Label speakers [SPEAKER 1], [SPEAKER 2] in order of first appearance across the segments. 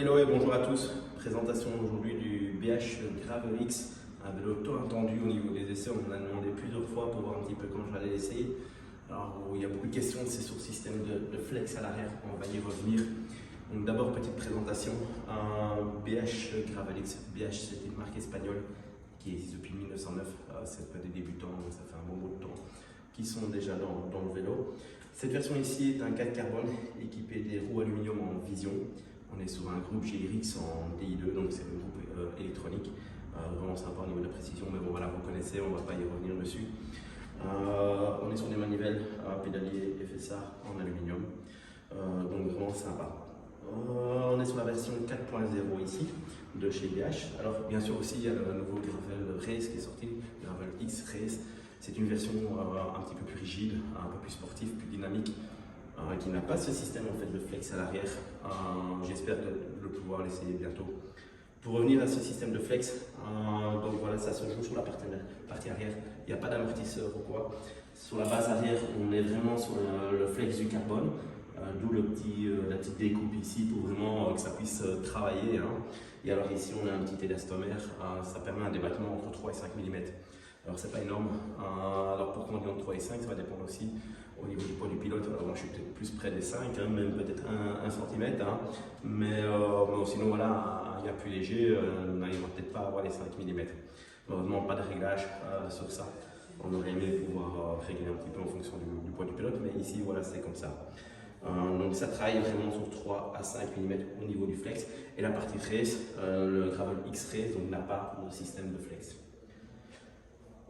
[SPEAKER 1] Hello et bonjour à tous. Présentation aujourd'hui du BH Gravel X, un vélo tant attendu au niveau des essais. On m'a demandé plusieurs fois pour voir un petit peu quand j'allais l'essayer. Alors il y a beaucoup de questions, c'est sur le système de flex à l'arrière, on va y revenir. Donc d'abord petite présentation, un BH Gravel X. BH c'est une marque espagnole qui existe depuis 1909, c'est pas des débutants, donc ça fait un bon bout de temps qui sont déjà dans le vélo. Cette version ici est un 4 carbone équipé des roues aluminium en vision. On est sur un groupe GRX en DI2, donc c'est un groupe électronique, vraiment sympa au niveau de la précision, mais bon voilà, vous connaissez, on ne va pas y revenir dessus. On est sur des manivelles pédalier FSA en aluminium, donc vraiment sympa. On est sur la version 4.0 ici de chez BH. Alors bien sûr aussi il y a le nouveau Gravel Race qui est sorti, Gravel X Race. C'est une version un petit peu plus rigide, un peu plus sportive, plus dynamique, qui n'a pas ce système en fait de flex à l'arrière. J'espère de pouvoir l'essayer bientôt. Pour revenir à ce système de flex, donc voilà, ça se joue sur la partie arrière. Il n'y a pas d'amortisseur ou quoi. Sur la base arrière, on est vraiment sur le flex du carbone, d'où la petite découpe ici pour vraiment que ça puisse travailler. Et alors ici, on a un petit élastomère, ça permet un débattement entre 3 et 5 mm. Alors c'est pas énorme, alors pourquoi on dit entre 3 et 5, ça va dépendre aussi au niveau du poids du pilote. Alors moi je suis peut-être plus près des 5, même peut-être 1 cm, mais sinon voilà, il y a plus léger, il ne va peut-être pas avoir les 5 mm. Heureusement pas de réglage sur ça, on aurait aimé pouvoir régler un petit peu en fonction du poids du pilote, mais ici voilà c'est comme ça. Donc ça travaille vraiment sur 3 à 5 mm au niveau du flex, et la partie race, le Gravel X Race n'a pas de système de flex.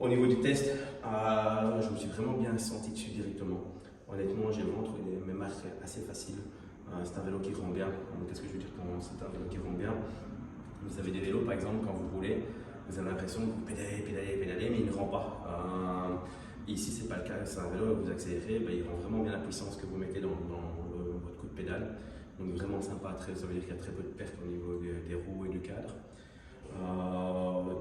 [SPEAKER 1] Au niveau du test, je me suis vraiment bien senti dessus directement. Honnêtement, j'ai vraiment trouvé mes marques assez faciles. C'est un vélo qui rend bien. Qu'est-ce que je veux dire quand c'est un vélo qui rend bien? Vous avez des vélos, par exemple, quand vous roulez, vous avez l'impression que vous pédalez, mais il ne rend pas. Ici, c'est pas le cas. C'est un vélo, vous accélérez, il rend vraiment bien la puissance que vous mettez dans votre coup de pédale. Donc vraiment sympa, ça veut dire qu'il y a très peu de pertes au niveau des roues et du cadre.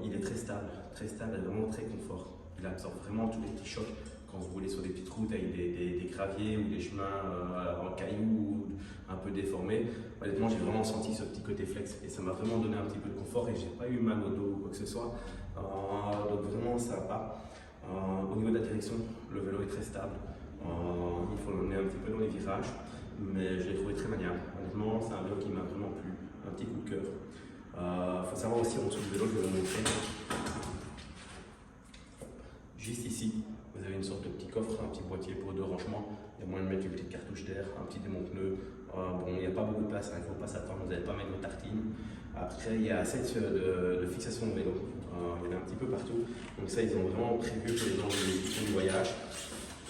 [SPEAKER 1] Il est très stable et vraiment très confort. Il absorbe vraiment tous les petits chocs quand vous roulez sur des petites routes avec des graviers ou des chemins en cailloux un peu déformés. Honnêtement, j'ai vraiment senti ce petit côté flex et ça m'a vraiment donné un petit peu de confort et j'ai pas eu mal au dos ou quoi que ce soit. Donc vraiment sympa. Au niveau de la direction, le vélo est très stable. Il faut l'emmener un petit peu dans les virages, mais je l'ai trouvé très maniable. Honnêtement, c'est un vélo qui m'a vraiment plu. Un petit coup de cœur. Faut savoir aussi en dessous du vélo, je vais vous montrer. Juste ici, vous avez une sorte de petit coffre, un petit boîtier pour 2 rangements. Il y a moyen de mettre une petite cartouche d'air, un petit démonte-pneu. Bon, il n'y a pas beaucoup de place, il ne faut pas s'attendre, vous n'allez pas mettre vos tartines. Après, il y a assez de fixation de vélo. Il y en a un petit peu partout. Donc ça, ils ont vraiment prévu pour les gens qui font du voyage.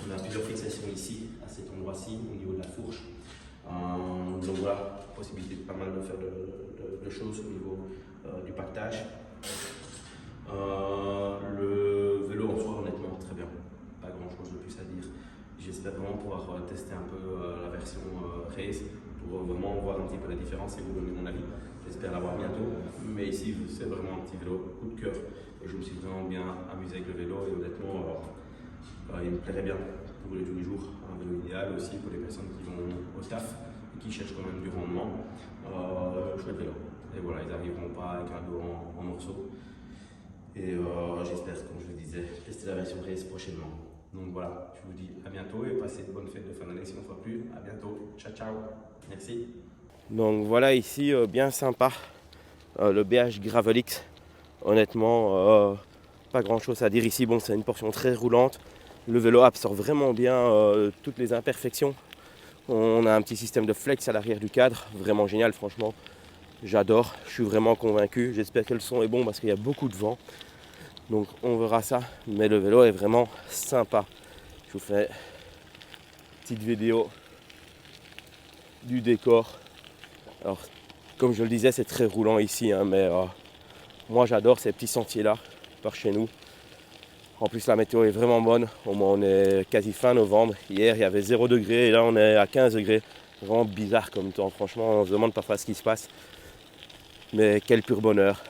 [SPEAKER 1] On a plusieurs fixations ici, à cet endroit-ci, au niveau de la fourche. Donc voilà, possibilité de pas mal de faire de choses au niveau du pactage. Le vélo en soi, honnêtement, très bien. Pas grand chose de plus à dire. J'espère vraiment pouvoir tester un peu la version race pour vraiment voir un petit peu la différence et vous donner mon avis. J'espère l'avoir bientôt. Mais ici, c'est vraiment un petit vélo coup de cœur. Et je me suis vraiment bien amusé avec le vélo et honnêtement, il me plairait bien pour rouler tous les jours. Un vélo idéal aussi pour les personnes qui vont au taf et qui cherchent quand même du rendement. Chouette vélo. Et voilà, ils n'arriveront pas avec un dos en morceaux. Et j'espère, comme je vous disais, tester la version race prochainement. Donc voilà, je vous dis à bientôt et passez de bonnes fêtes de fin d'année si on ne se voit plus. À bientôt. Ciao, ciao. Merci. Donc voilà ici, bien sympa, le BH Gravel X. Honnêtement, pas grand chose à dire ici. Bon, c'est une portion très roulante. Le vélo absorbe vraiment bien toutes les imperfections. On a un petit système de flex à l'arrière du cadre, vraiment génial franchement. J'adore, je suis vraiment convaincu. J'espère que le son est bon parce qu'il y a beaucoup de vent. Donc on verra ça, mais le vélo est vraiment sympa. Je vous fais une petite vidéo du décor. Alors comme je le disais, c'est très roulant ici, mais moi j'adore ces petits sentiers là par chez nous. En plus la météo est vraiment bonne, au moins on est quasi fin novembre. Hier il y avait 0 degré et là on est à 15 degrés. Vraiment bizarre comme temps, franchement on se demande parfois ce qui se passe. Mais quel pur bonheur.